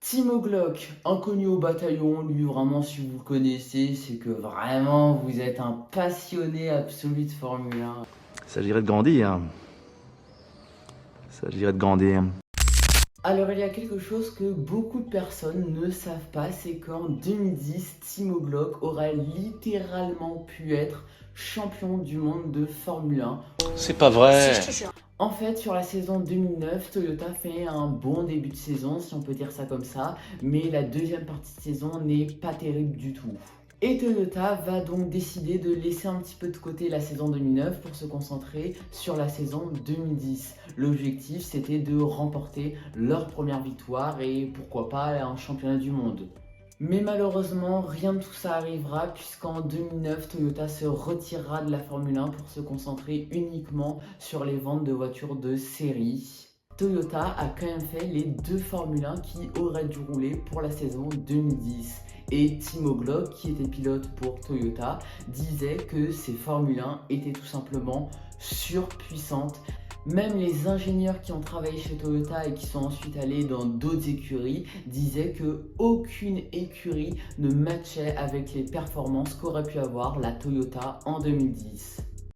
Timo Glock, inconnu au bataillon, lui vraiment si vous le connaissez, c'est que vraiment vous êtes un passionné absolu de Formule 1. Il s'agirait de grandir. Il s'agirait de grandir. Alors il y a quelque chose que beaucoup de personnes ne savent pas, c'est qu'en 2010, Timo Glock aurait littéralement pu être champion du monde de Formule 1. C'est pas vrai. En fait, sur la saison 2009, Toyota fait un bon début de saison, si on peut dire ça comme ça, mais la deuxième partie de saison n'est pas terrible du tout. Et Toyota va donc décider de laisser un petit peu de côté la saison 2009 pour se concentrer sur la saison 2010. L'objectif, c'était de remporter leur première victoire et pourquoi pas un championnat du monde. Mais malheureusement, rien de tout ça arrivera puisqu'en 2009, Toyota se retirera de la Formule 1 pour se concentrer uniquement sur les ventes de voitures de série. Toyota a quand même fait les deux Formule 1 qui auraient dû rouler pour la saison 2010. Et Timo Glock, qui était pilote pour Toyota, disait que ces Formule 1 étaient tout simplement surpuissantes. Même les ingénieurs qui ont travaillé chez Toyota et qui sont ensuite allés dans d'autres écuries disaient que aucune écurie ne matchait avec les performances qu'aurait pu avoir la Toyota en 2010.